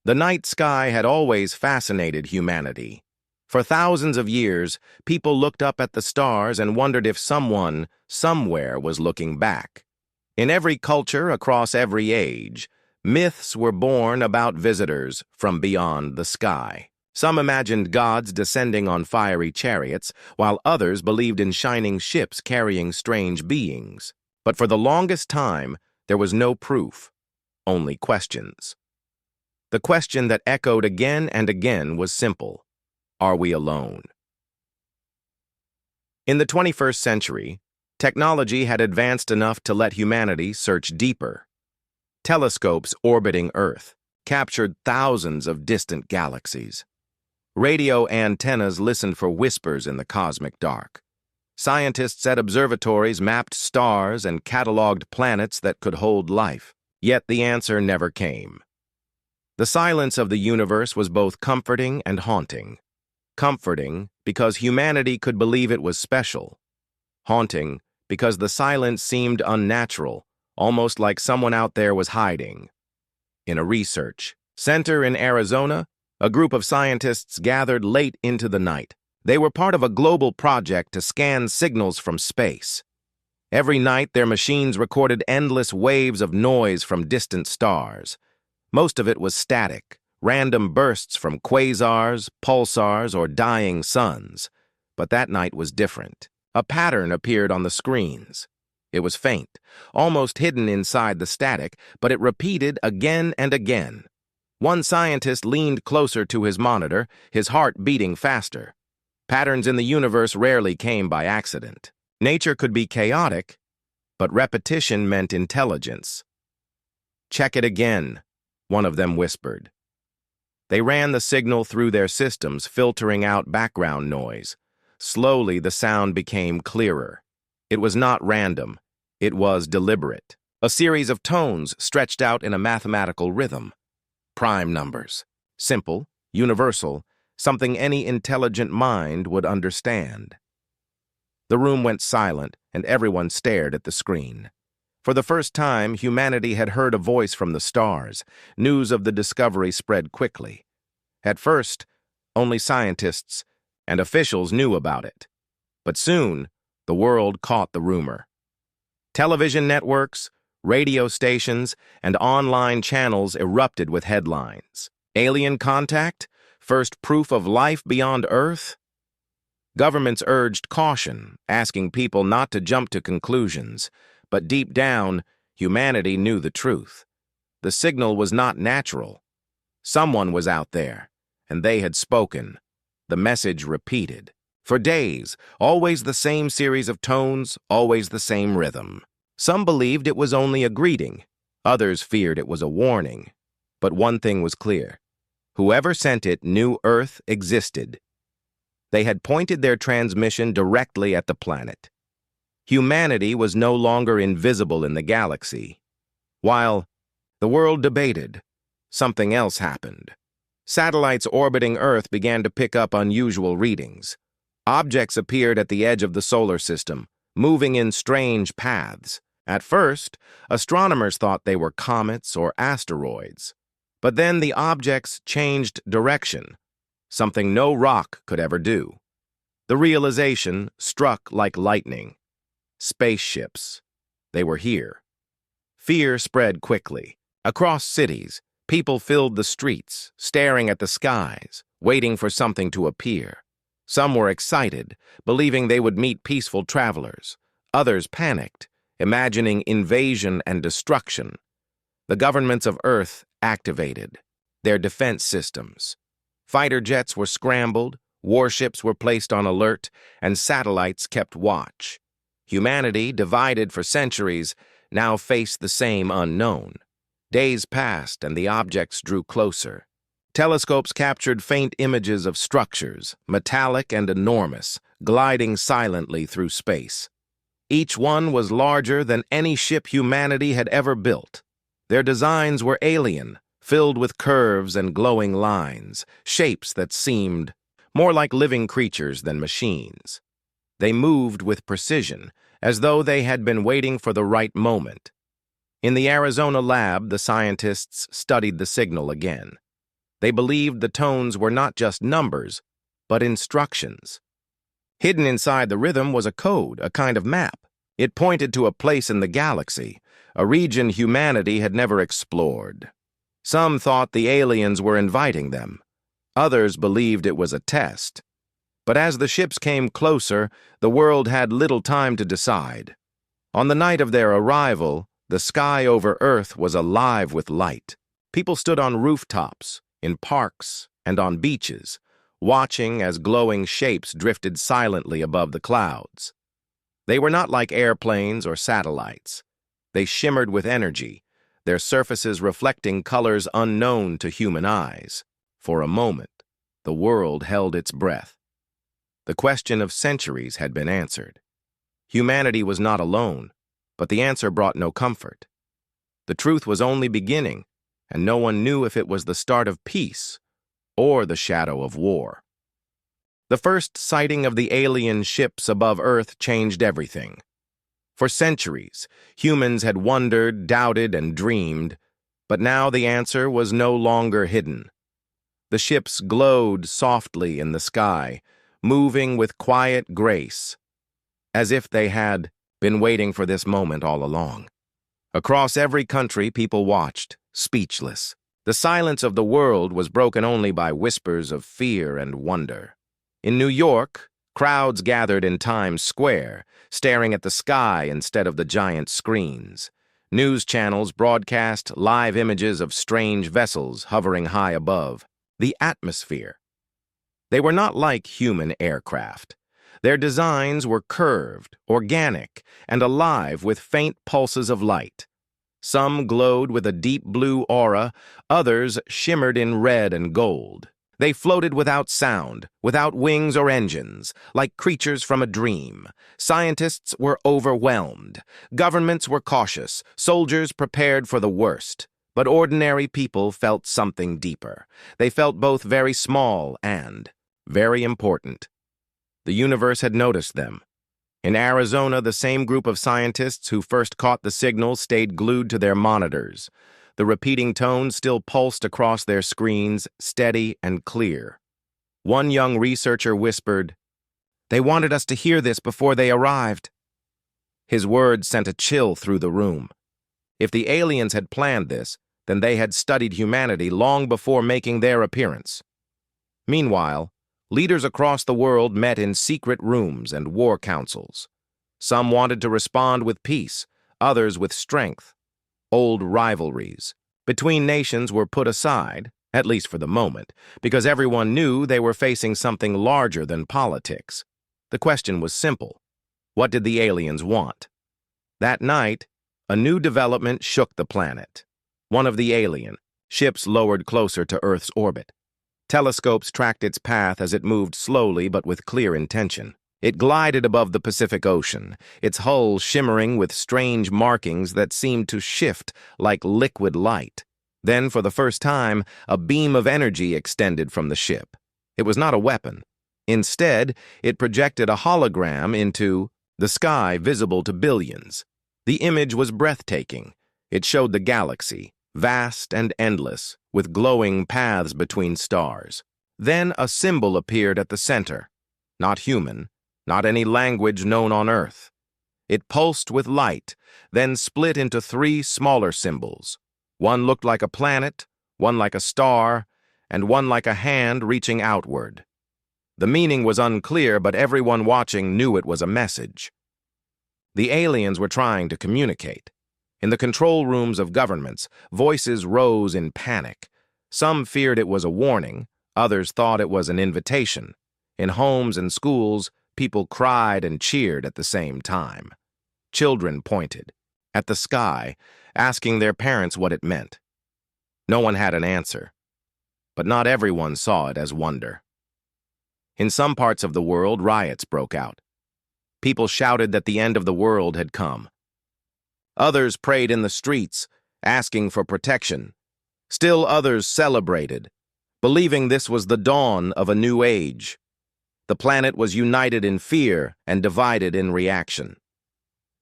The night sky had always fascinated humanity. For thousands of years, people looked up at the stars and wondered if someone, somewhere, was looking back. In every culture across every age, myths were born about visitors from beyond the sky. Some imagined gods descending on fiery chariots, while others believed in shining ships carrying strange beings. But for the longest time, there was no proof, only questions. The question that echoed again and again was simple: are we alone? In the 21st century, technology had advanced enough to let humanity search deeper. Telescopes orbiting Earth captured thousands of distant galaxies. Radio antennas listened for whispers in the cosmic dark. Scientists at observatories mapped stars and cataloged planets that could hold life. Yet the answer never came. The silence of the universe was both comforting and haunting. Comforting because humanity could believe it was special. Haunting because the silence seemed unnatural, almost like someone out there was hiding. In a research center in Arizona, a group of scientists gathered late into the night. They were part of a global project to scan signals from space. Every night, their machines recorded endless waves of noise from distant stars. Most of it was static, random bursts from quasars, pulsars, or dying suns. But that night was different. A pattern appeared on the screens. It was faint, almost hidden inside the static, but it repeated again and again. One scientist leaned closer to his monitor, his heart beating faster. Patterns in the universe rarely came by accident. Nature could be chaotic, but repetition meant intelligence. "Check it again," one of them whispered. They ran the signal through their systems, filtering out background noise. Slowly, the sound became clearer. It was not random. It was deliberate. A series of tones stretched out in a mathematical rhythm. Prime numbers. Simple, universal, something any intelligent mind would understand. The room went silent, and everyone stared at the screen. For the first time, humanity had heard a voice from the stars. News of the discovery spread quickly. At first, only scientists and officials knew about it. But soon, the world caught the rumor. Television networks, radio stations, and online channels erupted with headlines. Alien contact? First proof of life beyond Earth? Governments urged caution, asking people not to jump to conclusions. But deep down, humanity knew the truth. The signal was not natural. Someone was out there, and they had spoken. The message repeated. For days, always the same series of tones, always the same rhythm. Some believed it was only a greeting. Others feared it was a warning. But one thing was clear. Whoever sent it knew Earth existed. They had pointed their transmission directly at the planet. Humanity was no longer invisible in the galaxy. While the world debated, something else happened. Satellites orbiting Earth began to pick up unusual readings. Objects appeared at the edge of the solar system, moving in strange paths. At first, astronomers thought they were comets or asteroids. But then the objects changed direction, something no rock could ever do. The realization struck like lightning. Spaceships. They were here. Fear spread quickly. Across cities, people filled the streets, staring at the skies, waiting for something to appear. Some were excited, believing they would meet peaceful travelers. Others panicked, imagining invasion and destruction. The governments of Earth activated their defense systems. Fighter jets were scrambled, warships were placed on alert, and satellites kept watch. Humanity, divided for centuries, now faced the same unknown. Days passed, and the objects drew closer. Telescopes captured faint images of structures, metallic and enormous, gliding silently through space. Each one was larger than any ship humanity had ever built. Their designs were alien, filled with curves and glowing lines, shapes that seemed more like living creatures than machines. They moved with precision, as though they had been waiting for the right moment. In the Arizona lab, the scientists studied the signal again. They believed the tones were not just numbers, but instructions. Hidden inside the rhythm was a code, a kind of map. It pointed to a place in the galaxy, a region humanity had never explored. Some thought the aliens were inviting them. Others believed it was a test. But as the ships came closer, the world had little time to decide. On the night of their arrival, the sky over Earth was alive with light. People stood on rooftops, in parks, and on beaches, watching as glowing shapes drifted silently above the clouds. They were not like airplanes or satellites. They shimmered with energy, their surfaces reflecting colors unknown to human eyes. For a moment, the world held its breath. The question of centuries had been answered. Humanity was not alone, but the answer brought no comfort. The truth was only beginning, and no one knew if it was the start of peace or the shadow of war. The first sighting of the alien ships above Earth changed everything. For centuries, humans had wondered, doubted, and dreamed, but now the answer was no longer hidden. The ships glowed softly in the sky, moving with quiet grace, as if they had been waiting for this moment all along. Across every country, people watched, speechless. The silence of the world was broken only by whispers of fear and wonder. In New York, crowds gathered in Times Square, staring at the sky instead of the giant screens. News channels broadcast live images of strange vessels hovering high above. The atmosphere. They were not like human aircraft. Their designs were curved, organic, and alive with faint pulses of light. Some glowed with a deep blue aura, others shimmered in red and gold. They floated without sound, without wings or engines, like creatures from a dream. Scientists were overwhelmed. Governments were cautious, soldiers prepared for the worst. But ordinary people felt something deeper. They felt both very small and very important. The universe had noticed them. In Arizona, the same group of scientists who first caught the signal stayed glued to their monitors. The repeating tones still pulsed across their screens, steady and clear. One young researcher whispered, "They wanted us to hear this before they arrived." His words sent a chill through the room. If the aliens had planned this, then they had studied humanity long before making their appearance. Meanwhile, leaders across the world met in secret rooms and war councils. Some wanted to respond with peace, others with strength. Old rivalries between nations were put aside, at least for the moment, because everyone knew they were facing something larger than politics. The question was simple. What did the aliens want? That night, a new development shook the planet. One of the alien ships lowered closer to Earth's orbit. Telescopes tracked its path as it moved slowly but with clear intention. It glided above the Pacific Ocean, its hull shimmering with strange markings that seemed to shift like liquid light. Then, for the first time, a beam of energy extended from the ship. It was not a weapon. Instead, it projected a hologram into the sky visible to billions. The image was breathtaking. It showed the galaxy, vast and endless, with glowing paths between stars. Then a symbol appeared at the center. Not human, not any language known on Earth. It pulsed with light, then split into 3 smaller symbols. One looked like a planet, one like a star, and one like a hand reaching outward. The meaning was unclear, but everyone watching knew it was a message. The aliens were trying to communicate. In the control rooms of governments, voices rose in panic. Some feared it was a warning, others thought it was an invitation. In homes and schools, people cried and cheered at the same time. Children pointed at the sky, asking their parents what it meant. No one had an answer, but not everyone saw it as wonder. In some parts of the world, riots broke out. People shouted that the end of the world had come. Others prayed in the streets, asking for protection. Still others celebrated, believing this was the dawn of a new age. The planet was united in fear and divided in reaction.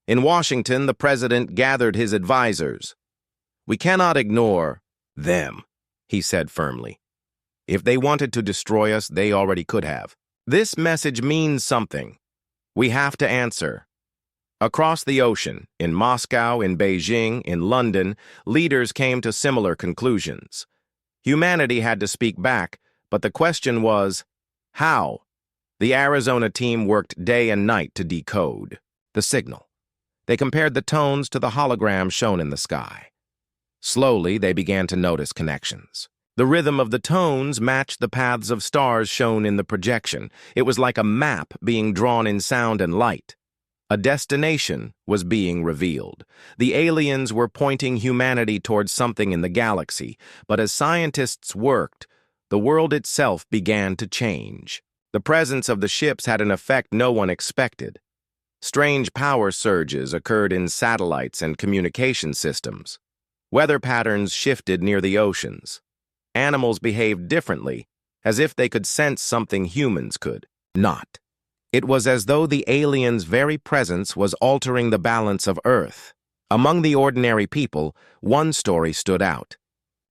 In Washington, the president gathered his advisors. "We cannot ignore them," he said firmly. If they wanted to destroy us, they already could have. This message means something. We have to answer. Across the ocean, in Moscow, in Beijing, in London, leaders came to similar conclusions. Humanity had to speak back, but the question was, how? The Arizona team worked day and night to decode the signal. They compared the tones to the hologram shown in the sky. Slowly, they began to notice connections. The rhythm of the tones matched the paths of stars shown in the projection. It was like a map being drawn in sound and light. A destination was being revealed. The aliens were pointing humanity towards something in the galaxy, but as scientists worked, the world itself began to change. The presence of the ships had an effect no one expected. Strange power surges occurred in satellites and communication systems. Weather patterns shifted near the oceans. Animals behaved differently, as if they could sense something humans could not. It was as though the aliens' very presence was altering the balance of Earth. Among the ordinary people, one story stood out.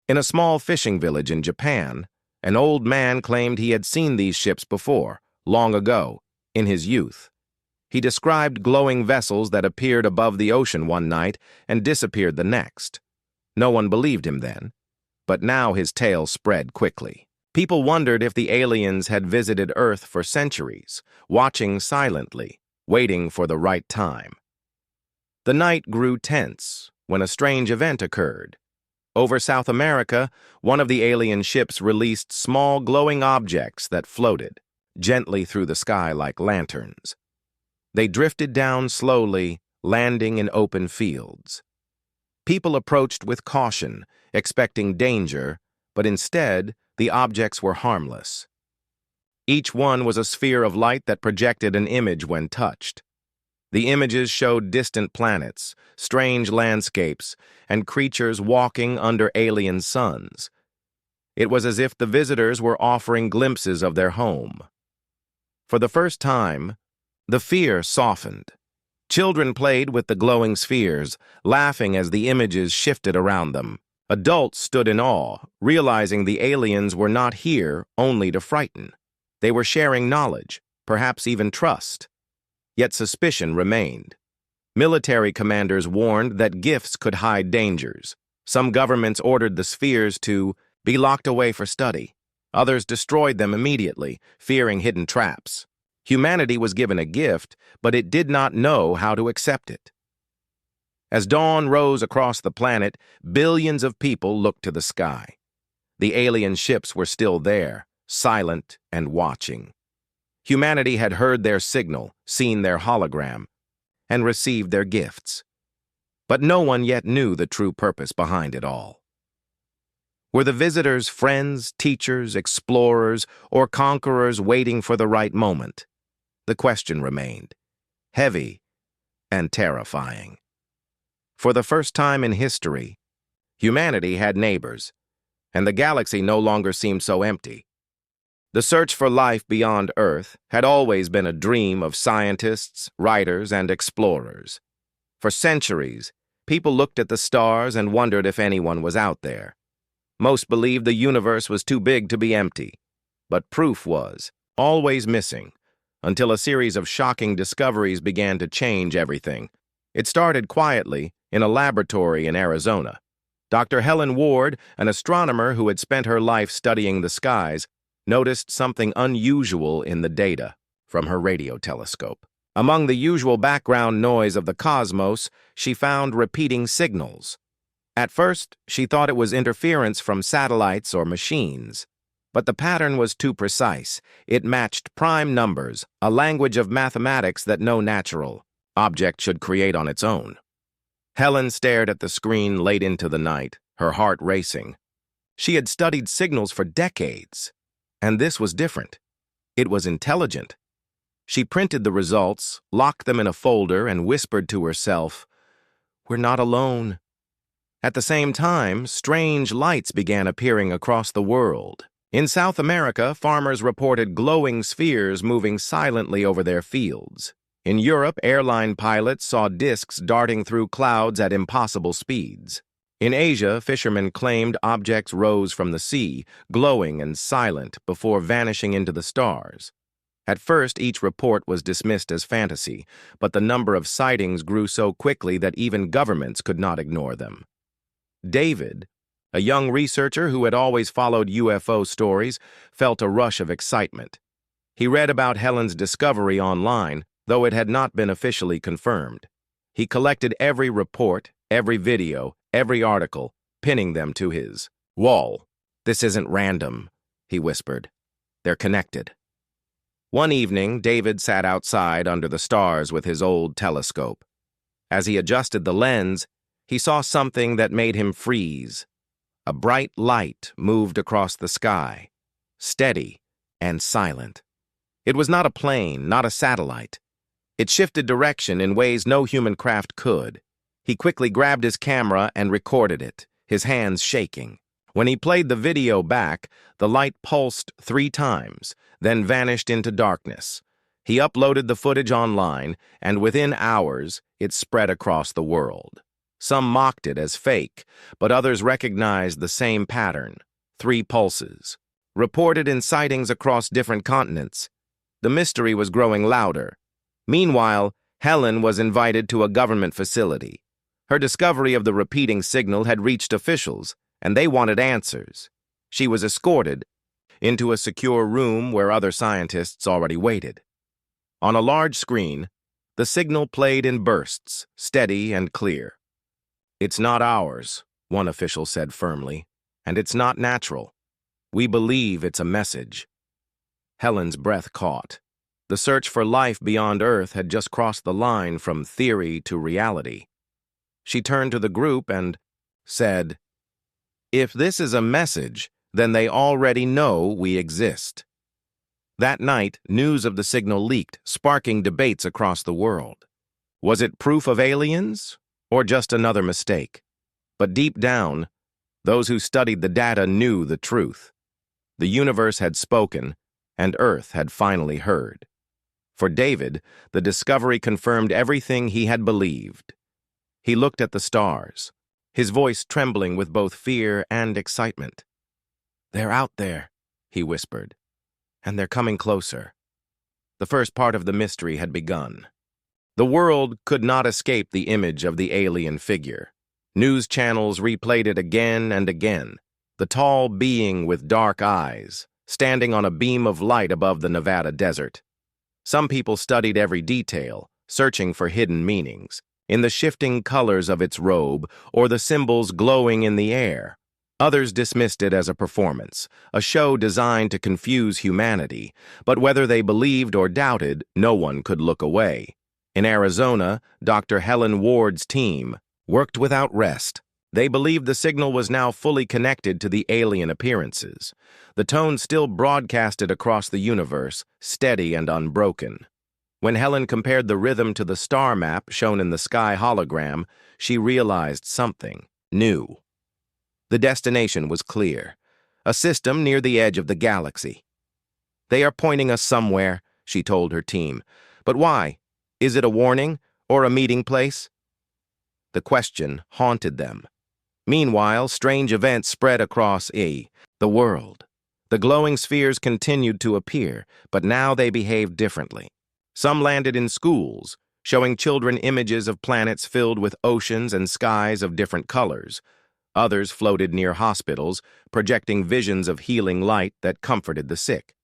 In a small fishing village in Japan, an old man claimed he had seen these ships before, long ago, in his youth. He described glowing vessels that appeared above the ocean one night and disappeared the next. No one believed him then, but now his tale spread quickly. People wondered if the aliens had visited Earth for centuries, watching silently, waiting for the right time. The night grew tense when a strange event occurred. Over South America, one of the alien ships released small glowing objects that floated gently through the sky like lanterns. They drifted down slowly, landing in open fields. People approached with caution, expecting danger, but instead, the objects were harmless. Each one was a sphere of light that projected an image when touched. The images showed distant planets, strange landscapes, and creatures walking under alien suns. It was as if the visitors were offering glimpses of their home. For the first time, the fear softened. Children played with the glowing spheres, laughing as the images shifted around them. Adults stood in awe, realizing the aliens were not here only to frighten. They were sharing knowledge, perhaps even trust. Yet suspicion remained. Military commanders warned that gifts could hide dangers. Some governments ordered the spheres to be locked away for study. Others destroyed them immediately, fearing hidden traps. Humanity was given a gift, but it did not know how to accept it. As dawn rose across the planet, billions of people looked to the sky. The alien ships were still there, silent and watching. Humanity had heard their signal, seen their hologram, and received their gifts. But no one yet knew the true purpose behind it all. Were the visitors friends, teachers, explorers, or conquerors waiting for the right moment? The question remained, heavy and terrifying. For the first time in history, humanity had neighbors, and the galaxy no longer seemed so empty. The search for life beyond Earth had always been a dream of scientists, writers, and explorers. For centuries, people looked at the stars and wondered if anyone was out there. Most believed the universe was too big to be empty, but proof was always missing, until a series of shocking discoveries began to change everything. It started quietly in a laboratory in Arizona. Dr. Helen Ward, an astronomer who had spent her life studying the skies, noticed something unusual in the data from her radio telescope. Among the usual background noise of the cosmos, she found repeating signals. At first, she thought it was interference from satellites or machines. But the pattern was too precise. It matched prime numbers, a language of mathematics that no natural object should create on its own. Helen stared at the screen late into the night, her heart racing. She had studied signals for decades, and this was different. It was intelligent. She printed the results, locked them in a folder, and whispered to herself, "We're not alone." At the same time, strange lights began appearing across the world. In South America, farmers reported glowing spheres moving silently over their fields. In Europe, airline pilots saw disks darting through clouds at impossible speeds. In Asia, fishermen claimed objects rose from the sea, glowing and silent before vanishing into the stars. At first, each report was dismissed as fantasy, but the number of sightings grew so quickly that even governments could not ignore them. David, a young researcher who had always followed UFO stories, felt a rush of excitement. He read about Helen's discovery online, though it had not been officially confirmed. He collected every report, every video, every article, pinning them to his wall. "This isn't random," he whispered. "They're connected." One evening, David sat outside under the stars with his old telescope. As he adjusted the lens, he saw something that made him freeze. A bright light moved across the sky, steady and silent. It was not a plane, not a satellite. It shifted direction in ways no human craft could. He quickly grabbed his camera and recorded it, his hands shaking. When he played the video back, the light pulsed 3 times, then vanished into darkness. He uploaded the footage online, and within hours, it spread across the world. Some mocked it as fake, but others recognized the same pattern: 3 pulses. Reported in sightings across different continents. The mystery was growing louder. Meanwhile, Helen was invited to a government facility. Her discovery of the repeating signal had reached officials, and they wanted answers. She was escorted into a secure room where other scientists already waited. On a large screen, the signal played in bursts, steady and clear. "It's not ours," one official said firmly, "and it's not natural. We believe it's a message." Helen's breath caught. The search for life beyond Earth had just crossed the line from theory to reality. She turned to the group and said, "If this is a message, then they already know we exist." That night, news of the signal leaked, sparking debates across the world. Was it proof of aliens, or just another mistake? But deep down, those who studied the data knew the truth. The universe had spoken, and Earth had finally heard. For David, the discovery confirmed everything he had believed. He looked at the stars, his voice trembling with both fear and excitement. "They're out there," he whispered, "and they're coming closer." The first part of the mystery had begun. The world could not escape the image of the alien figure. News channels replayed it again and again. The tall being with dark eyes, standing on a beam of light above the Nevada desert. Some people studied every detail, searching for hidden meanings, in the shifting colors of its robe or the symbols glowing in the air. Others dismissed it as a performance, a show designed to confuse humanity, but whether they believed or doubted, no one could look away. In Arizona, Dr. Helen Ward's team worked without rest. They believed the signal was now fully connected to the alien appearances. The tone still broadcasted across the universe, steady and unbroken. When Helen compared the rhythm to the star map shown in the sky hologram, she realized something new. The destination was clear: a system near the edge of the galaxy. "They are pointing us somewhere," she told her team. "But why? Is it a warning or a meeting place?" The question haunted them. Meanwhile, strange events spread across the world. The glowing spheres continued to appear, but now they behaved differently. Some landed in schools, showing children images of planets filled with oceans and skies of different colors. Others floated near hospitals, projecting visions of healing light that comforted the sick.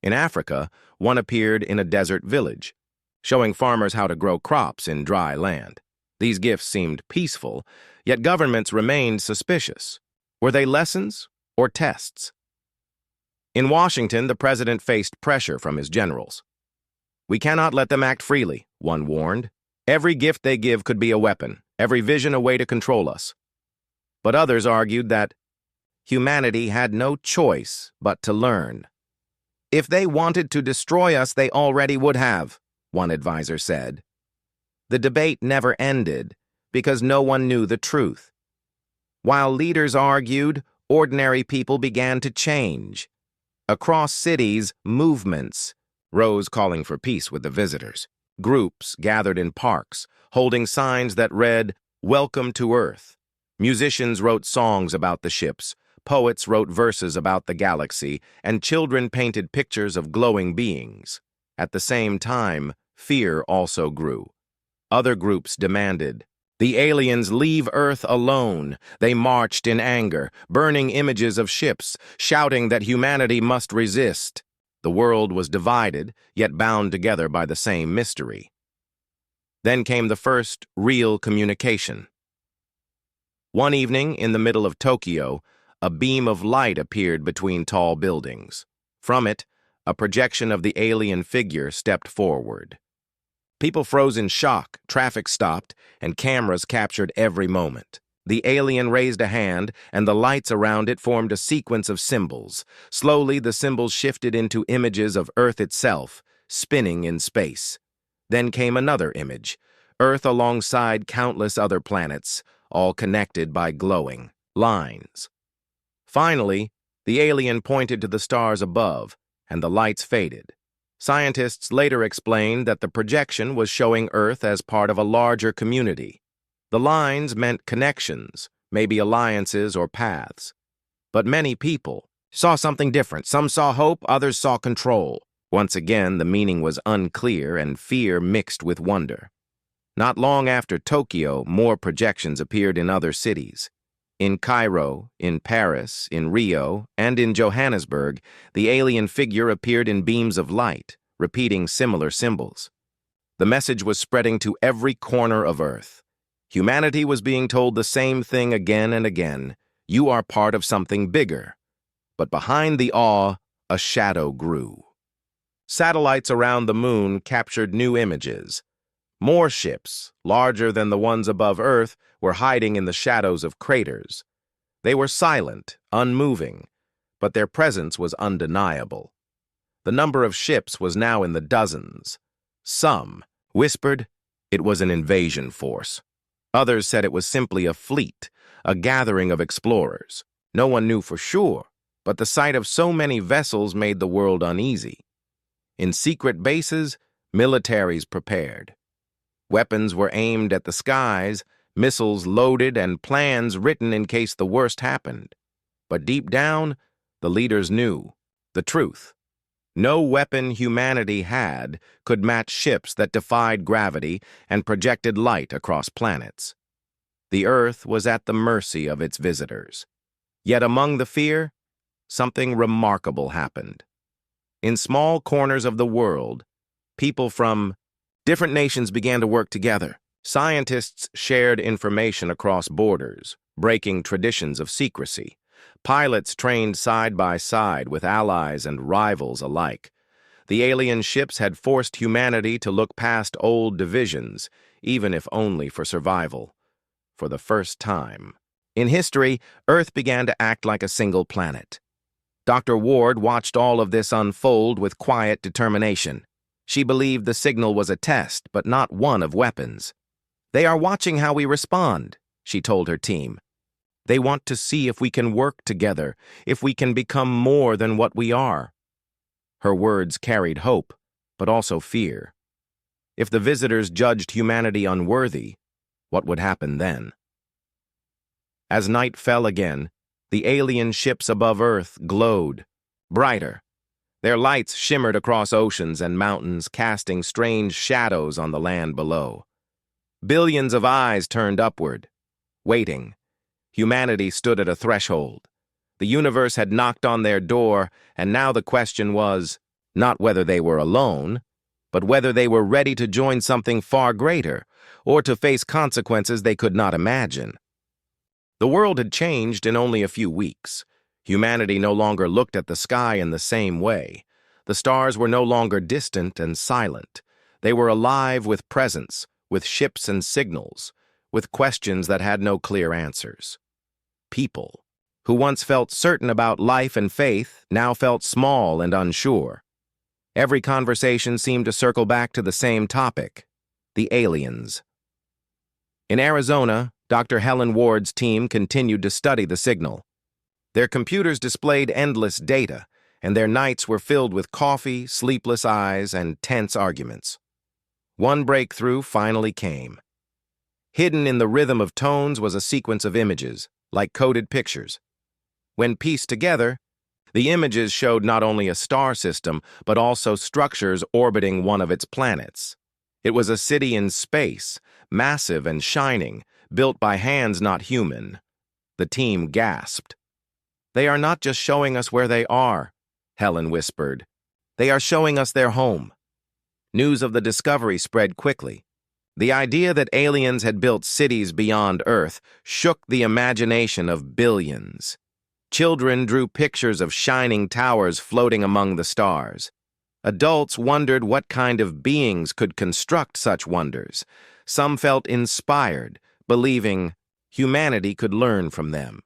In Africa, one appeared in a desert village, showing farmers how to grow crops in dry land. These gifts seemed peaceful, yet governments remained suspicious. Were they lessons or tests? In Washington, the president faced pressure from his generals. "We cannot let them act freely," one warned. "Every gift they give could be a weapon, every vision a way to control us." But others argued that humanity had no choice but to learn. "If they wanted to destroy us, they already would have," one advisor said. The debate never ended because no one knew the truth. While leaders argued, ordinary people began to change. Across cities, movements rose calling for peace with the visitors. Groups gathered in parks, holding signs that read, "Welcome to Earth." Musicians wrote songs about the ships, poets wrote verses about the galaxy, and children painted pictures of glowing beings. At the same time, fear also grew. Other groups demanded, "The aliens leave Earth alone." They marched in anger, burning images of ships, shouting that humanity must resist. The world was divided, yet bound together by the same mystery. Then came the first real communication. One evening, in the middle of Tokyo, a beam of light appeared between tall buildings. From it, a projection of the alien figure stepped forward. People froze in shock, traffic stopped, and cameras captured every moment. The alien raised a hand, and the lights around it formed a sequence of symbols. Slowly, the symbols shifted into images of Earth itself, spinning in space. Then came another image, Earth alongside countless other planets, all connected by glowing lines. Finally, the alien pointed to the stars above, and the lights faded. Scientists later explained that the projection was showing Earth as part of a larger community. The lines meant connections, maybe alliances or paths. But many people saw something different. Some saw hope, others saw control. Once again, the meaning was unclear and fear mixed with wonder. Not long after Tokyo, more projections appeared in other cities. In Cairo, in Paris, in Rio, and in Johannesburg, the alien figure appeared in beams of light, repeating similar symbols. The message was spreading to every corner of Earth. Humanity was being told the same thing again and again. You are part of something bigger. But behind the awe, a shadow grew. Satellites around the moon captured new images. More ships, larger than the ones above Earth, were hiding in the shadows of craters. They were silent, unmoving, but their presence was undeniable. The number of ships was now in the dozens. Some whispered it was an invasion force. Others said it was simply a fleet, a gathering of explorers. No one knew for sure, but the sight of so many vessels made the world uneasy. In secret bases, militaries prepared. Weapons were aimed at the skies, missiles loaded, and plans written in case the worst happened. But deep down, the leaders knew the truth. No weapon humanity had could match ships that defied gravity and projected light across planets. The Earth was at the mercy of its visitors. Yet among the fear, something remarkable happened. In small corners of the world, people from different nations began to work together. Scientists shared information across borders, breaking traditions of secrecy. Pilots trained side by side with allies and rivals alike. The alien ships had forced humanity to look past old divisions, even if only for survival. For the first time in history, Earth began to act like a single planet. Dr. Ward watched all of this unfold with quiet determination. She believed the signal was a test, but not one of weapons. "They are watching how we respond," she told her team. "They want to see if we can work together, if we can become more than what we are." Her words carried hope, but also fear. If the visitors judged humanity unworthy, what would happen then? As night fell again, the alien ships above Earth glowed, brighter. Their lights shimmered across oceans and mountains, casting strange shadows on the land below. Billions of eyes turned upward, waiting. Humanity stood at a threshold. The universe had knocked on their door, and now the question was not whether they were alone, but whether they were ready to join something far greater, or to face consequences they could not imagine. The world had changed in only a few weeks. Humanity no longer looked at the sky in the same way. The stars were no longer distant and silent. They were alive with presence, with ships and signals, with questions that had no clear answers. People, who once felt certain about life and faith, now felt small and unsure. Every conversation seemed to circle back to the same topic: the aliens. In Arizona, Dr. Helen Ward's team continued to study the signal. Their computers displayed endless data, and their nights were filled with coffee, sleepless eyes, and tense arguments. One breakthrough finally came. Hidden in the rhythm of tones was a sequence of images, like coded pictures. When pieced together, the images showed not only a star system, but also structures orbiting one of its planets. It was a city in space, massive and shining, built by hands not human. The team gasped. "They are not just showing us where they are," Helen whispered. "They are showing us their home." News of the discovery spread quickly. The idea that aliens had built cities beyond Earth shook the imagination of billions. Children drew pictures of shining towers floating among the stars. Adults wondered what kind of beings could construct such wonders. Some felt inspired, believing humanity could learn from them.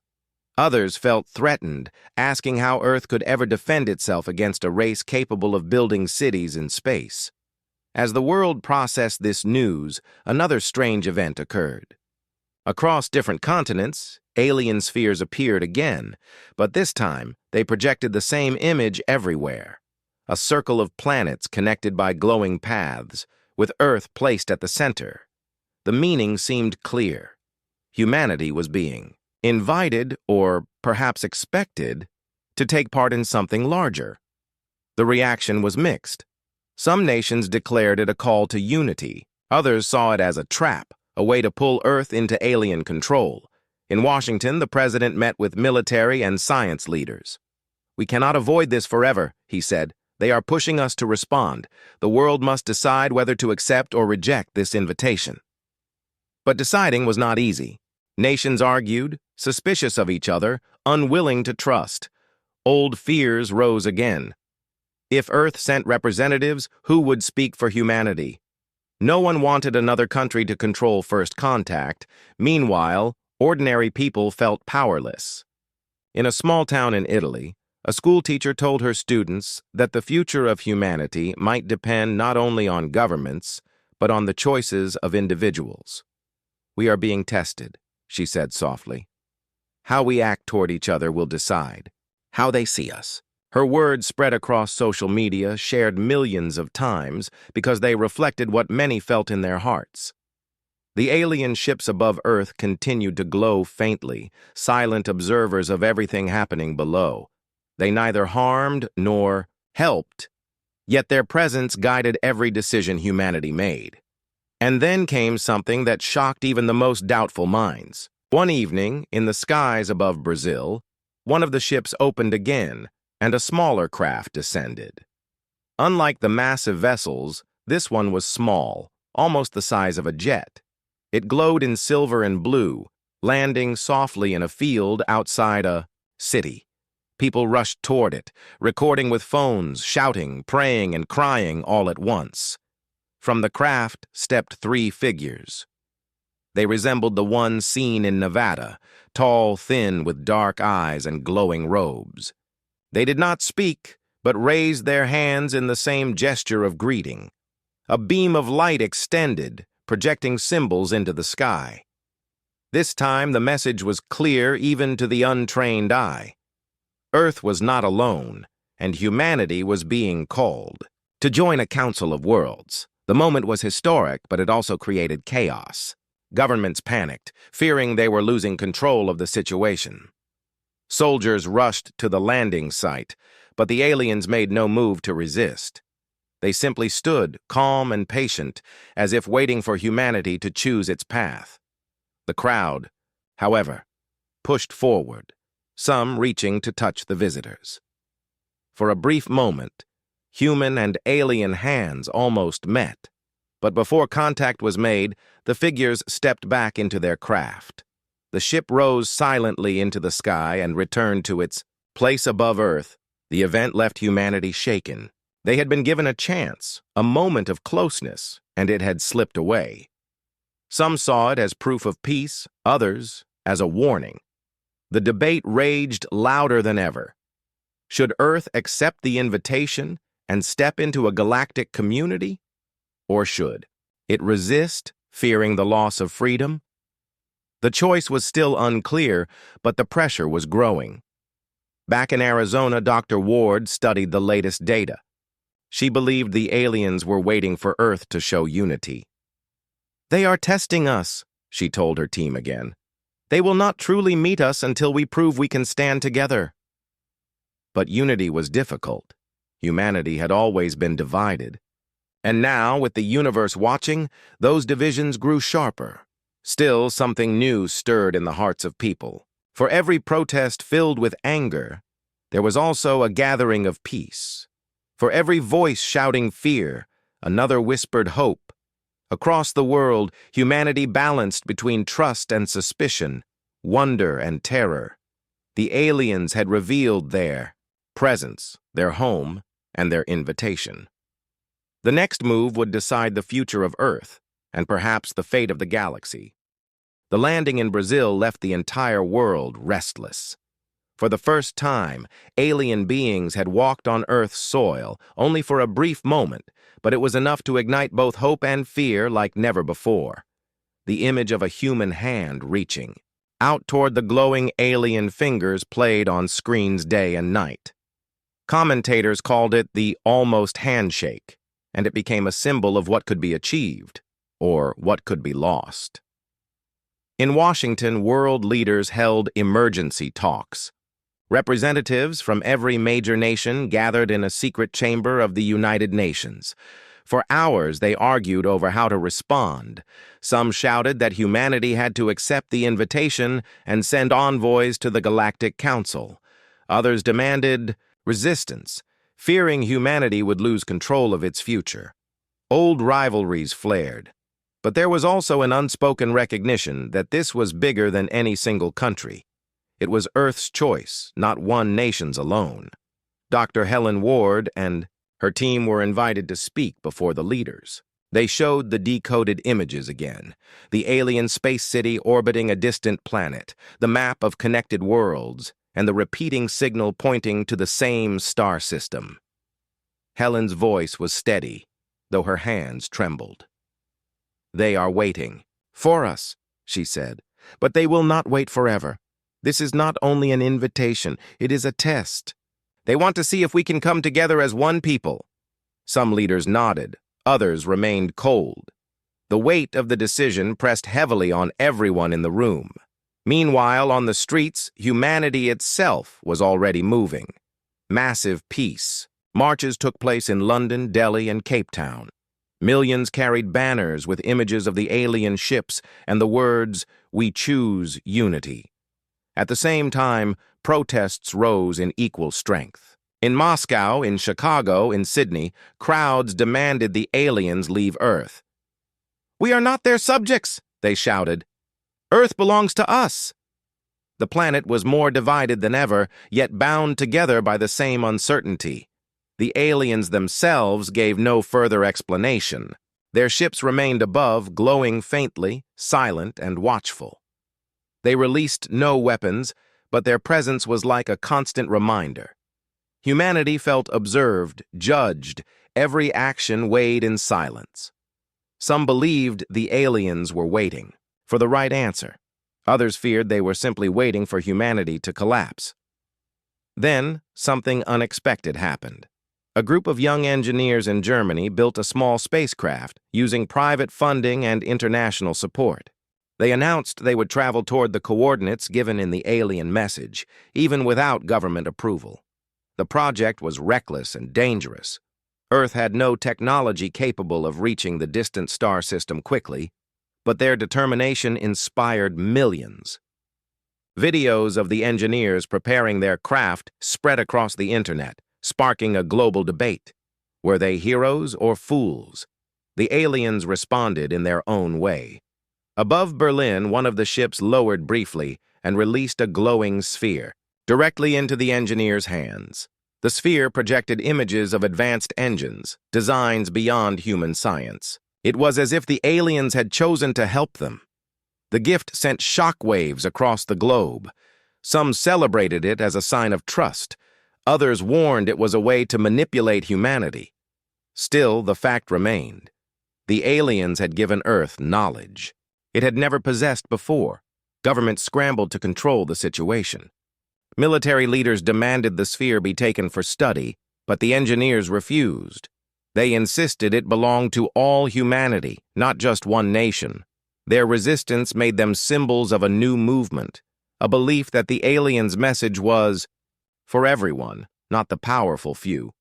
Others felt threatened, asking how Earth could ever defend itself against a race capable of building cities in space. As the world processed this news, another strange event occurred. Across different continents, alien spheres appeared again, but this time they projected the same image everywhere. A circle of planets connected by glowing paths, with Earth placed at the center. The meaning seemed clear. Humanity was being invited, or perhaps expected, to take part in something larger. The reaction was mixed. Some nations declared it a call to unity. Others saw it as a trap, a way to pull Earth into alien control. In Washington, the president met with military and science leaders. "We cannot avoid this forever," he said. "They are pushing us to respond. The world must decide whether to accept or reject this invitation." But deciding was not easy. Nations argued, suspicious of each other, unwilling to trust. Old fears rose again. If Earth sent representatives, who would speak for humanity? No one wanted another country to control first contact. Meanwhile, ordinary people felt powerless. In a small town in Italy, a schoolteacher told her students that the future of humanity might depend not only on governments, but on the choices of individuals. "We are being tested," she said softly. "How we act toward each other will decide how they see us." Her words spread across social media, shared millions of times, because they reflected what many felt in their hearts. The alien ships above Earth continued to glow faintly, silent observers of everything happening below. They neither harmed nor helped, yet their presence guided every decision humanity made. And then came something that shocked even the most doubtful minds. One evening, in the skies above Brazil, one of the ships opened again, and a smaller craft descended. Unlike the massive vessels, this one was small, almost the size of a jet. It glowed in silver and blue, landing softly in a field outside a city. People rushed toward it, recording with phones, shouting, praying, and crying all at once. From the craft stepped 3 figures. They resembled the one seen in Nevada, tall, thin, with dark eyes and glowing robes. They did not speak, but raised their hands in the same gesture of greeting. A beam of light extended, projecting symbols into the sky. This time the message was clear even to the untrained eye. Earth was not alone, and humanity was being called to join a council of worlds. The moment was historic, but it also created chaos. Governments panicked, fearing they were losing control of the situation. Soldiers rushed to the landing site, but the aliens made no move to resist. They simply stood, calm and patient, as if waiting for humanity to choose its path. The crowd, however, pushed forward, some reaching to touch the visitors. For a brief moment, human and alien hands almost met, but before contact was made, the figures stepped back into their craft. The ship rose silently into the sky and returned to its place above Earth. The event left humanity shaken. They had been given a chance, a moment of closeness, and it had slipped away. Some saw it as proof of peace, others as a warning. The debate raged louder than ever. Should Earth accept the invitation and step into a galactic community? Or should it resist, fearing the loss of freedom? The choice was still unclear, but the pressure was growing. Back in Arizona, Dr. Ward studied the latest data. She believed the aliens were waiting for Earth to show unity. "They are testing us," she told her team again. "They will not truly meet us until we prove we can stand together." But unity was difficult. Humanity had always been divided. And now, with the universe watching, those divisions grew sharper. Still, something new stirred in the hearts of people. For every protest filled with anger, there was also a gathering of peace. For every voice shouting fear, another whispered hope. Across the world, humanity balanced between trust and suspicion, wonder and terror. The aliens had revealed their presence, their home, and their invitation. The next move would decide the future of Earth, and perhaps the fate of the galaxy. The landing in Brazil left the entire world restless. For the first time, alien beings had walked on Earth's soil, only for a brief moment, but it was enough to ignite both hope and fear like never before. The image of a human hand reaching out toward the glowing alien fingers played on screens day and night. Commentators called it the almost handshake, and it became a symbol of what could be achieved, or what could be lost. In Washington, world leaders held emergency talks. Representatives from every major nation gathered in a secret chamber of the United Nations. For hours, they argued over how to respond. Some shouted that humanity had to accept the invitation and send envoys to the Galactic Council. Others demanded resistance, fearing humanity would lose control of its future. Old rivalries flared. But there was also an unspoken recognition that this was bigger than any single country. It was Earth's choice, not one nation's alone. Dr. Helen Ward and her team were invited to speak before the leaders. They showed the decoded images again, the alien space city orbiting a distant planet, the map of connected worlds, and the repeating signal pointing to the same star system. Helen's voice was steady, though her hands trembled. "They are waiting. For us," she said. "But they will not wait forever. This is not only an invitation, it is a test. They want to see if we can come together as one people." Some leaders nodded, others remained cold. The weight of the decision pressed heavily on everyone in the room. Meanwhile, on the streets, humanity itself was already moving. Massive peace. Marches took place in London, Delhi, and Cape Town. Millions carried banners with images of the alien ships and the words, "We choose unity." At the same time, protests rose in equal strength. In Moscow, in Chicago, in Sydney, crowds demanded the aliens leave Earth. "We are not their subjects," they shouted. "Earth belongs to us." The planet was more divided than ever, yet bound together by the same uncertainty. The aliens themselves gave no further explanation. Their ships remained above, glowing faintly, silent and watchful. They released no weapons, but their presence was like a constant reminder. Humanity felt observed, judged, every action weighed in silence. Some believed the aliens were waiting for the right answer. Others feared they were simply waiting for humanity to collapse. Then, something unexpected happened. A group of young engineers in Germany built a small spacecraft using private funding and international support. They announced they would travel toward the coordinates given in the alien message, even without government approval. The project was reckless and dangerous. Earth had no technology capable of reaching the distant star system quickly, but their determination inspired millions. Videos of the engineers preparing their craft spread across the internet, sparking a global debate. Were they heroes or fools? The aliens responded in their own way. Above Berlin, one of the ships lowered briefly and released a glowing sphere directly into the engineers' hands. The sphere projected images of advanced engines, designs beyond human science. It was as if the aliens had chosen to help them. The gift sent shockwaves across the globe. Some celebrated it as a sign of trust. Others warned it was a way to manipulate humanity. Still, the fact remained. The aliens had given Earth knowledge it had never possessed before. Governments scrambled to control the situation. Military leaders demanded the sphere be taken for study, but the engineers refused. They insisted it belonged to all humanity, not just one nation. Their resistance made them symbols of a new movement, a belief that the aliens' message was for everyone, not the powerful few.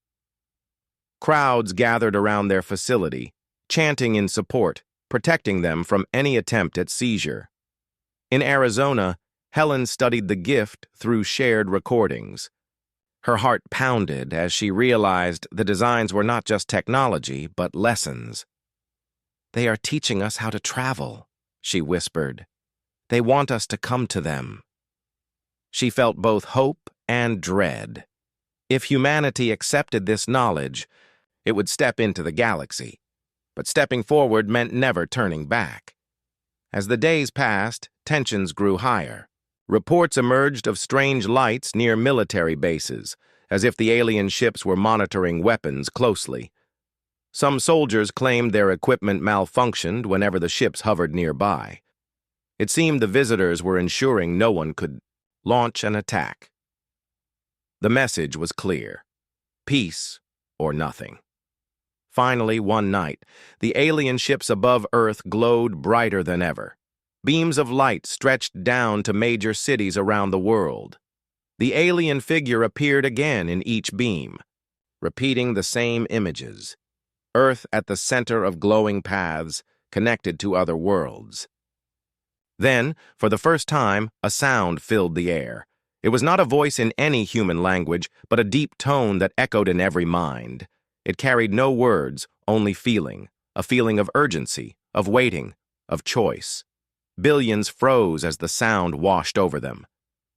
Crowds gathered around their facility, chanting in support, protecting them from any attempt at seizure. In Arizona, Helen studied the gift through shared recordings. Her heart pounded as she realized the designs were not just technology, but lessons. "They are teaching us how to travel," she whispered. "They want us to come to them." She felt both hope and dread. If humanity accepted this knowledge, it would step into the galaxy. But stepping forward meant never turning back. As the days passed, tensions grew higher. Reports emerged of strange lights near military bases, as if the alien ships were monitoring weapons closely. Some soldiers claimed their equipment malfunctioned whenever the ships hovered nearby. It seemed the visitors were ensuring no one could launch an attack. The message was clear: peace or nothing. Finally, one night, the alien ships above Earth glowed brighter than ever. Beams of light stretched down to major cities around the world. The alien figure appeared again in each beam, repeating the same images. Earth at the center of glowing paths, connected to other worlds. Then, for the first time, a sound filled the air. It was not a voice in any human language, but a deep tone that echoed in every mind. It carried no words, only feeling, a feeling of urgency, of waiting, of choice. Billions froze as the sound washed over them.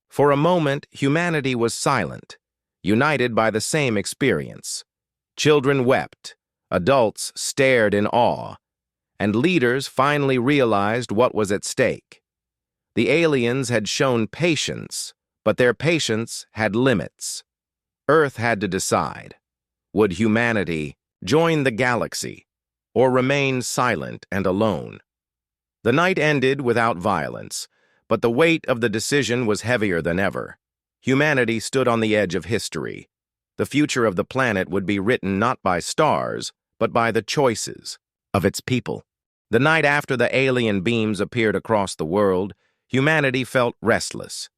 For a moment, humanity was silent, united by the same experience. Children wept, adults stared in awe, and leaders finally realized what was at stake. The aliens had shown patience, but their patience had limits. Earth had to decide. Would humanity join the galaxy, or remain silent and alone? The night ended without violence, but the weight of the decision was heavier than ever. Humanity stood on the edge of history. The future of the planet would be written not by stars, but by the choices of its people. The night after the alien beams appeared across the world, humanity felt restless.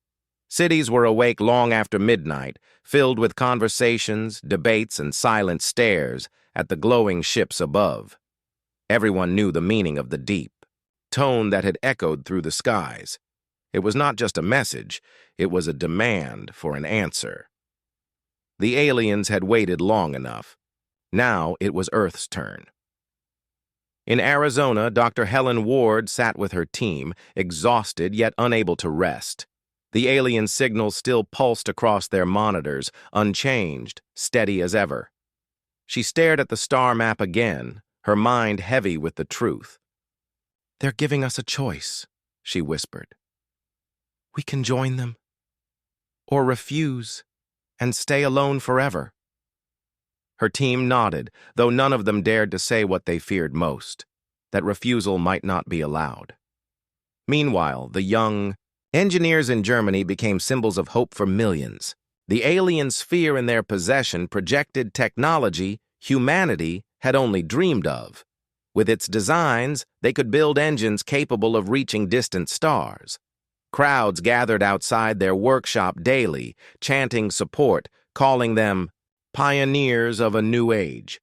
Cities were awake long after midnight, filled with conversations, debates, and silent stares at the glowing ships above. Everyone knew the meaning of the deep tone that had echoed through the skies. It was not just a message, it was a demand for an answer. The aliens had waited long enough. Now it was Earth's turn. In Arizona, Dr. Helen Ward sat with her team, exhausted yet unable to rest. The alien signals still pulsed across their monitors, unchanged, steady as ever. She stared at the star map again, her mind heavy with the truth. "They're giving us a choice," she whispered. "We can join them, or refuse, and stay alone forever." Her team nodded, though none of them dared to say what they feared most, that refusal might not be allowed. Meanwhile, the young engineers in Germany became symbols of hope for millions. The alien sphere in their possession projected technology humanity had only dreamed of. With its designs, they could build engines capable of reaching distant stars. Crowds gathered outside their workshop daily, chanting support, calling them pioneers of a new age.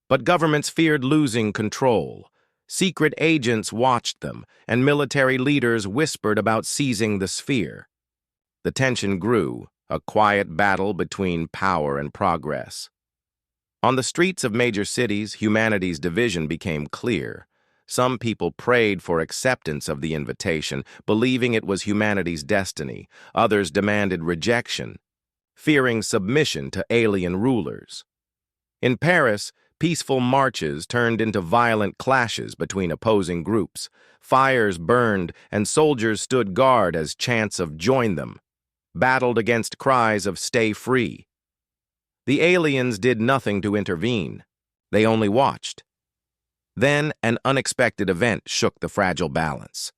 But governments feared losing control. Secret agents watched them, and military leaders whispered about seizing the sphere. The tension grew, a quiet battle between power and progress. On the streets of major cities, humanity's division became clear. Some people prayed for acceptance of the invitation, believing it was humanity's destiny. Others demanded rejection, fearing submission to alien rulers. In Paris, peaceful marches turned into violent clashes between opposing groups. Fires burned, and soldiers stood guard as chants of "join them" battled against cries of "stay free." The aliens did nothing to intervene. They only watched. Then an unexpected event shook the fragile balance.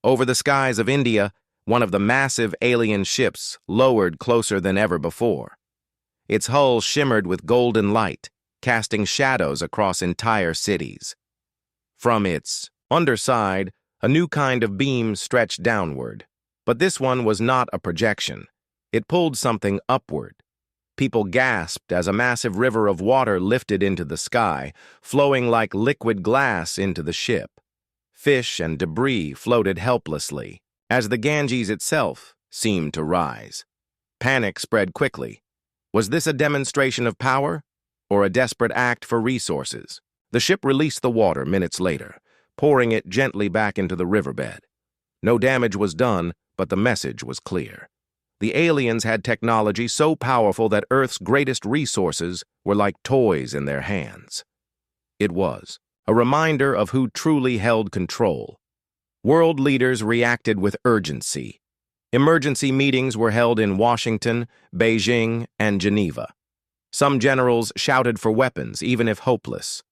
Over the skies of India, one of the massive alien ships lowered closer than ever before. Its hull shimmered with golden light, casting shadows across entire cities. From its underside, A new kind of beam stretched downward. But this one was not a projection. It pulled something upward. People gasped as a massive river of water lifted into the sky, flowing like liquid glass into the ship. Fish and debris floated helplessly, as the Ganges itself seemed to rise. Panic spread quickly. Was this a demonstration of power, or a desperate act for resources? The ship released the water minutes later, pouring it gently back into the riverbed. No damage was done, but the message was clear. The aliens had technology so powerful that Earth's greatest resources were like toys in their hands. It was a reminder of who truly held control. World leaders reacted with urgency. Emergency meetings were held in Washington, Beijing, and Geneva. Some generals shouted for weapons, even if hopeless.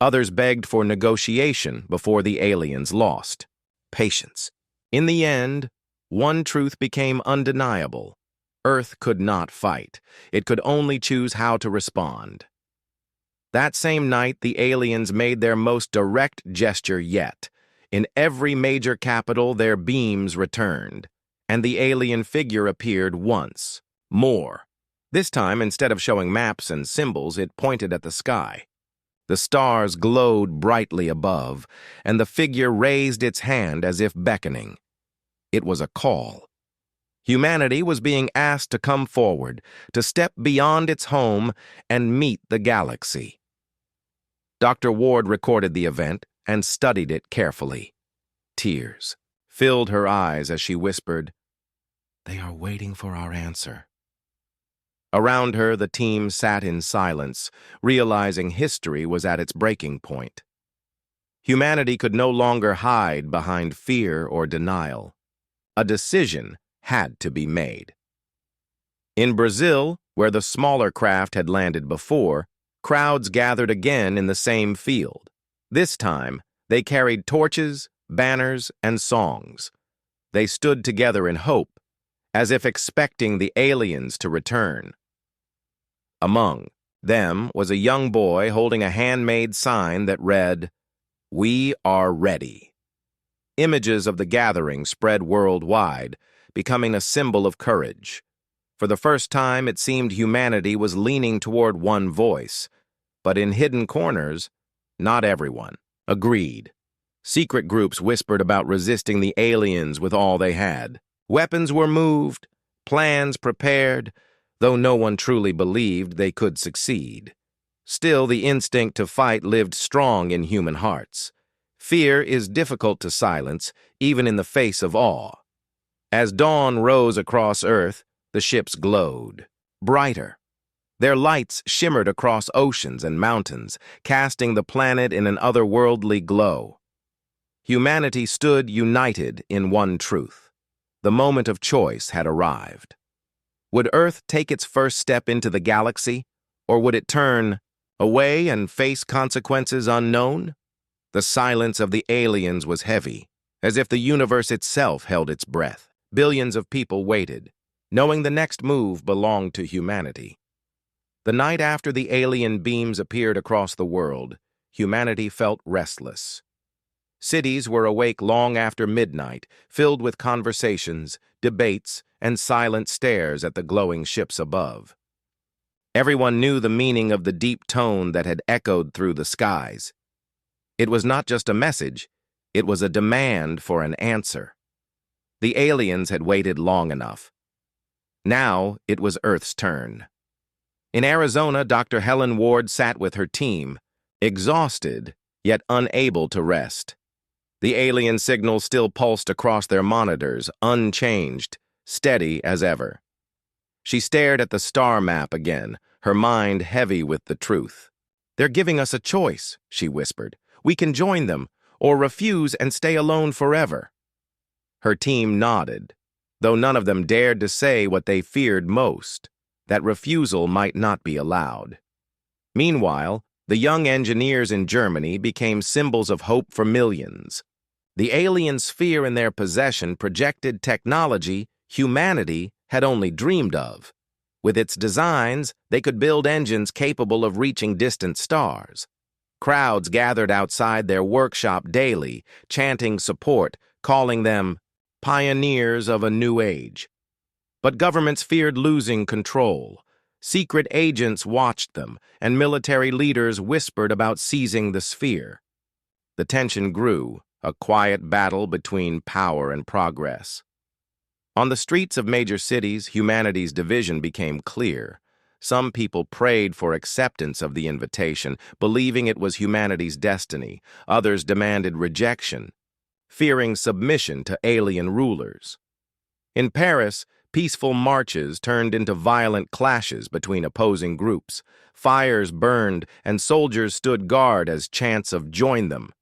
Others begged for negotiation before the aliens lost. Patience. In the end, one truth became undeniable. Earth could not fight. It could only choose how to respond. That same night, the aliens made their most direct gesture yet. In every major capital, their beams returned, and the alien figure appeared once more. This time, instead of showing maps and symbols, it pointed at the sky. The stars glowed brightly above, and the figure raised its hand as if beckoning. It was a call. Humanity was being asked to come forward, to step beyond its home and meet the galaxy. Dr. Ward recorded the event and studied it carefully. Tears filled her eyes as she whispered, "They are waiting for our answer." Around her, the team sat in silence, realizing history was at its breaking point. Humanity could no longer hide behind fear or denial. A decision had to be made. In Brazil, where the smaller craft had landed before, crowds gathered again in the same field. This time, they carried torches, banners, and songs. They stood together in hope, as if expecting the aliens to return. Among them was a young boy holding a handmade sign that read, "We are ready." Images of the gathering spread worldwide, becoming a symbol of courage. For the first time, it seemed humanity was leaning toward one voice, but in hidden corners, not everyone agreed. Secret groups whispered about resisting the aliens with all they had. Weapons were moved, plans prepared, though no one truly believed they could succeed. Still, the instinct to fight lived strong in human hearts. Fear is difficult to silence, even in the face of awe. As dawn rose across Earth, the ships glowed, brighter. Their lights shimmered across oceans and mountains, casting the planet in an otherworldly glow. Humanity stood united in one truth. The moment of choice had arrived. Would Earth take its first step into the galaxy, or would it turn away and face consequences unknown? The silence of the aliens was heavy, as if the universe itself held its breath. Billions of people waited, knowing the next move belonged to humanity. The night after the alien beams appeared across the world, humanity felt restless. Cities were awake long after midnight, filled with conversations, debates, and silent stares at the glowing ships above. Everyone knew the meaning of the deep tone that had echoed through the skies. It was not just a message, it was a demand for an answer. The aliens had waited long enough. Now it was Earth's turn. In Arizona, Dr. Helen Ward sat with her team, exhausted yet unable to rest. The alien signal still pulsed across their monitors, unchanged, steady as ever. She stared at the star map again, her mind heavy with the truth. "They're giving us a choice," she whispered. "We can join them, or refuse and stay alone forever." Her team nodded, though none of them dared to say what they feared most, that refusal might not be allowed. Meanwhile, the young engineers in Germany became symbols of hope for millions. The alien sphere in their possession projected technology humanity had only dreamed of. With its designs, they could build engines capable of reaching distant stars. Crowds gathered outside their workshop daily, chanting support, calling them pioneers of a new age. But governments feared losing control. Secret agents watched them, and military leaders whispered about seizing the sphere. The tension grew, a quiet battle between power and progress. On the streets of major cities, humanity's division became clear. Some people prayed for acceptance of the invitation, believing it was humanity's destiny. Others demanded rejection, fearing submission to alien rulers. In Paris, peaceful marches turned into violent clashes between opposing groups. Fires burned, and soldiers stood guard as chants of "join them"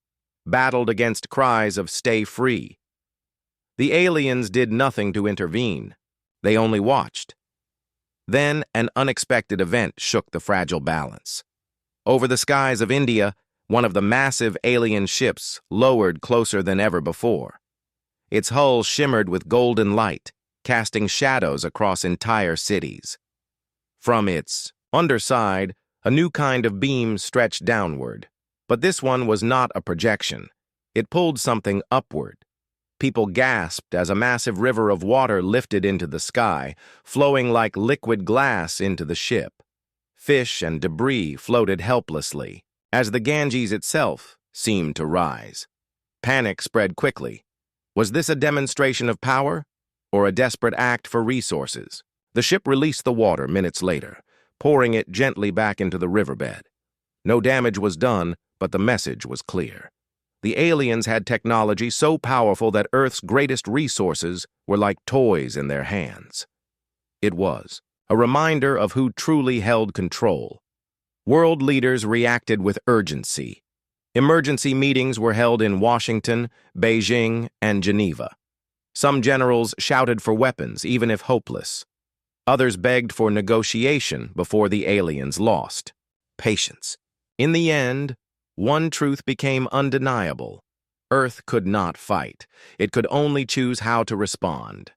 battled against cries of "stay free." The aliens did nothing to intervene. They only watched. Then an unexpected event shook the fragile balance. Over the skies of India, one of the massive alien ships lowered closer than ever before. Its hull shimmered with golden light, casting shadows across entire cities. From its underside, a new kind of beam stretched downward. But this one was not a projection. It pulled something upward. People gasped as a massive river of water lifted into the sky, flowing like liquid glass into the ship. Fish and debris floated helplessly, as the Ganges itself seemed to rise. Panic spread quickly. Was this a demonstration of power, or a desperate act for resources? The ship released the water minutes later, pouring it gently back into the riverbed. No damage was done, but the message was clear. The aliens had technology so powerful that Earth's greatest resources were like toys in their hands. It was a reminder of who truly held control. World leaders reacted with urgency. Emergency meetings were held in Washington, Beijing, and Geneva. Some generals shouted for weapons, even if hopeless. Others begged for negotiation before the aliens lost. Patience. In the end, one truth became undeniable. Earth could not fight. It could only choose how to respond.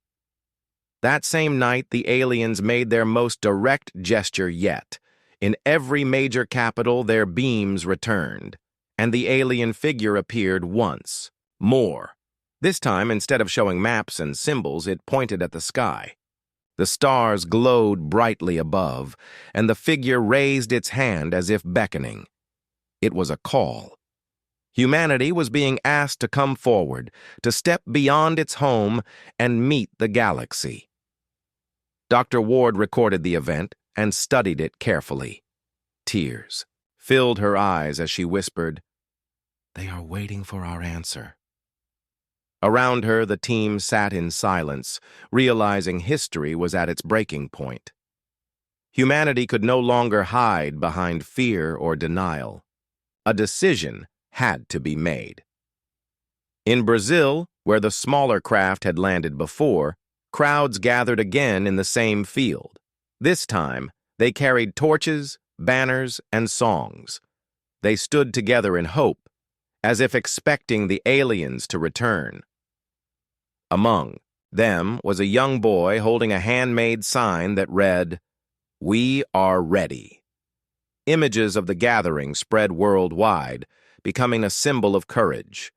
That same night, the aliens made their most direct gesture yet. In every major capital, their beams returned, and the alien figure appeared once more. This time, instead of showing maps and symbols, it pointed at the sky. The stars glowed brightly above, and the figure raised its hand as if beckoning. It was a call. Humanity was being asked to come forward, to step beyond its home and meet the galaxy. Dr. Ward recorded the event and studied it carefully. Tears filled her eyes as she whispered, "They are waiting for our answer." Around her, the team sat in silence, realizing history was at its breaking point. Humanity could no longer hide behind fear or denial. A decision had to be made. In Brazil, where the smaller craft had landed before, crowds gathered again in the same field. This time, they carried torches, banners, and songs. They stood together in hope, as if expecting the aliens to return. Among them was a young boy holding a handmade sign that read, "We are ready." Images of the gathering spread worldwide, becoming a symbol of courage.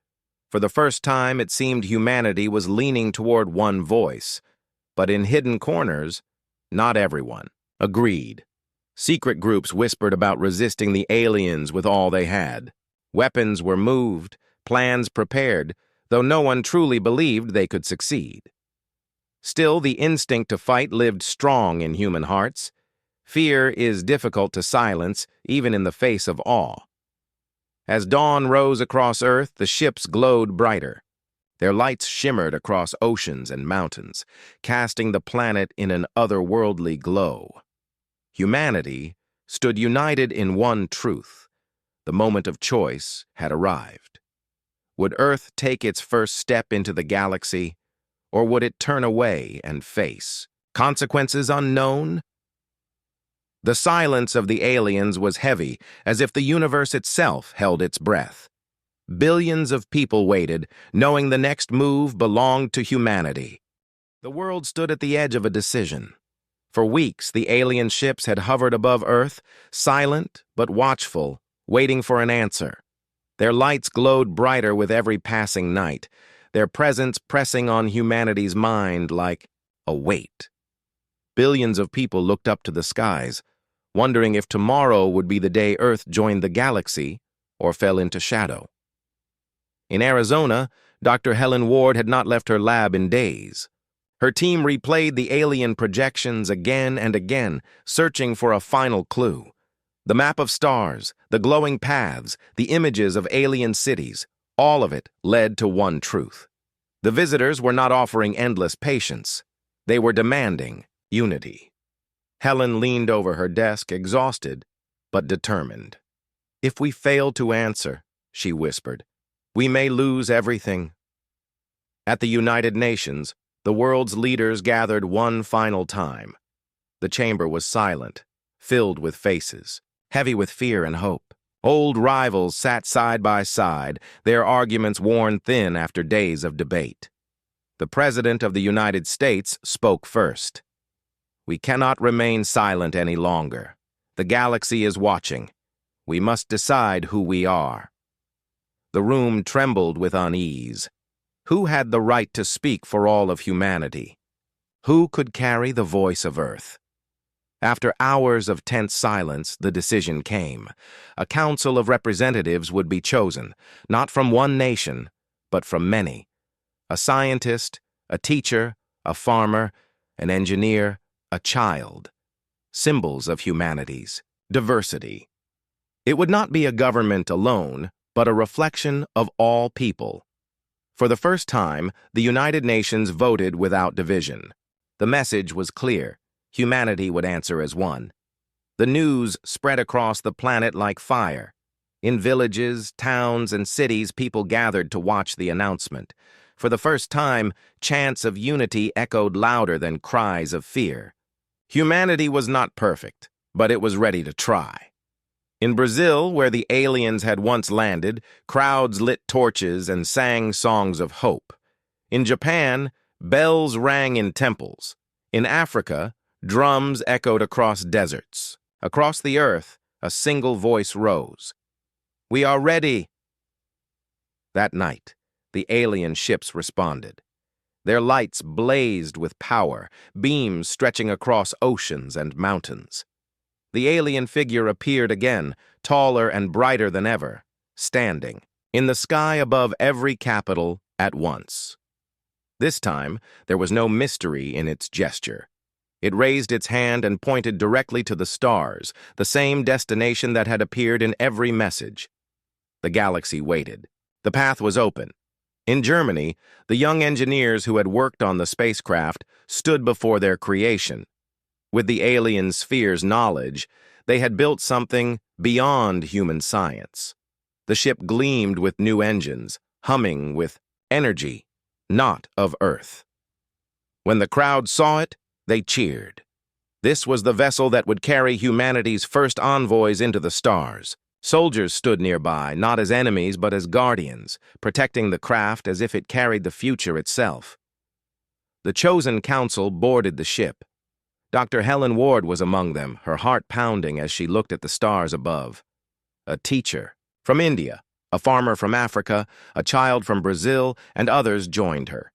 For the first time, it seemed humanity was leaning toward one voice, but in hidden corners, not everyone agreed. Secret groups whispered about resisting the aliens with all they had. Weapons were moved, plans prepared, though no one truly believed they could succeed. Still, the instinct to fight lived strong in human hearts. Fear is difficult to silence, even in the face of awe. As dawn rose across Earth, the ships glowed brighter. Their lights shimmered across oceans and mountains, casting the planet in an otherworldly glow. Humanity stood united in one truth. The moment of choice had arrived. Would Earth take its first step into the galaxy, or would it turn away and face consequences unknown? The silence of the aliens was heavy, as if the universe itself held its breath. Billions of people waited, knowing the next move belonged to humanity. The world stood at the edge of a decision. For weeks, the alien ships had hovered above Earth, silent but watchful, waiting for an answer. Their lights glowed brighter with every passing night, their presence pressing on humanity's mind like a weight. Billions of people looked up to the skies, wondering if tomorrow would be the day Earth joined the galaxy or fell into shadow. In Arizona, Dr. Helen Ward had not left her lab in days. Her team replayed the alien projections again and again, searching for a final clue. The map of stars, the glowing paths, the images of alien cities, all of it led to one truth. The visitors were not offering endless patience. They were demanding unity. Helen leaned over her desk, exhausted, but determined. "If we fail to answer," she whispered, "we may lose everything." At the United Nations, the world's leaders gathered one final time. The chamber was silent, filled with faces, heavy with fear and hope. Old rivals sat side by side, their arguments worn thin after days of debate. The President of the United States spoke first. "We cannot remain silent any longer. The galaxy is watching. We must decide who we are." The room trembled with unease. Who had the right to speak for all of humanity? Who could carry the voice of Earth? After hours of tense silence, the decision came. A council of representatives would be chosen, not from one nation, but from many. A scientist, a teacher, a farmer, an engineer, a child. Symbols of humanity's diversity. It would not be a government alone, but a reflection of all people. For the first time, the United Nations voted without division. The message was clear. Humanity would answer as one. The news spread across the planet like fire. In villages, towns, and cities, people gathered to watch the announcement. For the first time, chants of unity echoed louder than cries of fear. Humanity was not perfect, but it was ready to try. In Brazil, where the aliens had once landed, crowds lit torches and sang songs of hope. In Japan, bells rang in temples. In Africa, drums echoed across deserts. Across the earth, a single voice rose. "We are ready." That night, the alien ships responded. Their lights blazed with power, beams stretching across oceans and mountains. The alien figure appeared again, taller and brighter than ever, standing in the sky above every capital at once. This time, there was no mystery in its gesture. It raised its hand and pointed directly to the stars, the same destination that had appeared in every message. The galaxy waited. The path was open. In Germany, the young engineers who had worked on the spacecraft stood before their creation. With the alien sphere's knowledge, they had built something beyond human science. The ship gleamed with new engines, humming with energy, not of Earth. When the crowd saw it, they cheered. This was the vessel that would carry humanity's first envoys into the stars. Soldiers stood nearby, not as enemies but as guardians, protecting the craft as if it carried the future itself. The chosen council boarded the ship. Dr. Helen Ward was among them, her heart pounding as she looked at the stars above. A teacher from India, a farmer from Africa, a child from Brazil, and others joined her.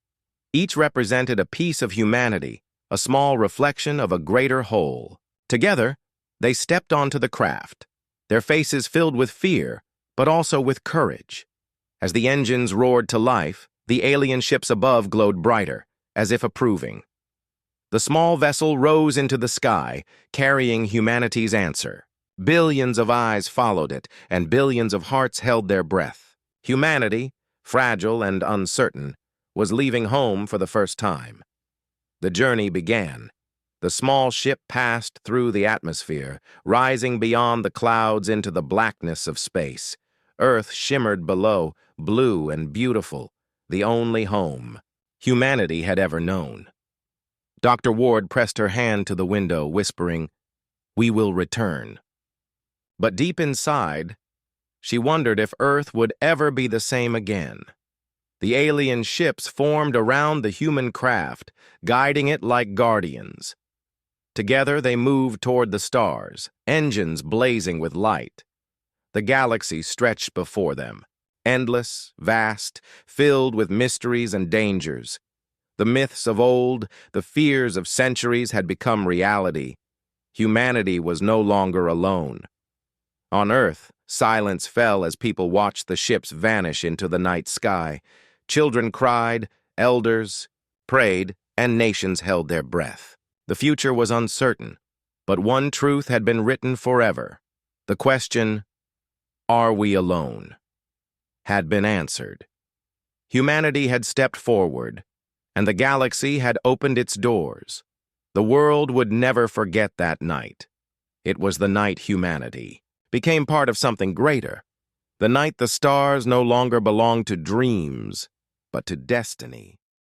Each represented a piece of humanity, a small reflection of a greater whole. Together, they stepped onto the craft, their faces filled with fear, but also with courage. As the engines roared to life, the alien ships above glowed brighter, as if approving. The small vessel rose into the sky, carrying humanity's answer. Billions of eyes followed it, and billions of hearts held their breath. Humanity, fragile and uncertain, was leaving home for the first time. The journey began. The small ship passed through the atmosphere, rising beyond the clouds into the blackness of space. Earth shimmered below, blue and beautiful, the only home humanity had ever known. Dr. Ward pressed her hand to the window, whispering, "We will return." But deep inside, she wondered if Earth would ever be the same again. The alien ships formed around the human craft, guiding it like guardians. Together they moved toward the stars, engines blazing with light. The galaxy stretched before them, endless, vast, filled with mysteries and dangers. The myths of old, the fears of centuries had become reality. Humanity was no longer alone. On Earth, silence fell as people watched the ships vanish into the night sky. Children cried, elders prayed, and nations held their breath. The future was uncertain, but one truth had been written forever. The question, "Are we alone?" had been answered. Humanity had stepped forward, and the galaxy had opened its doors. The world would never forget that night. It was the night humanity became part of something greater, the night the stars no longer belonged to dreams, but to destiny.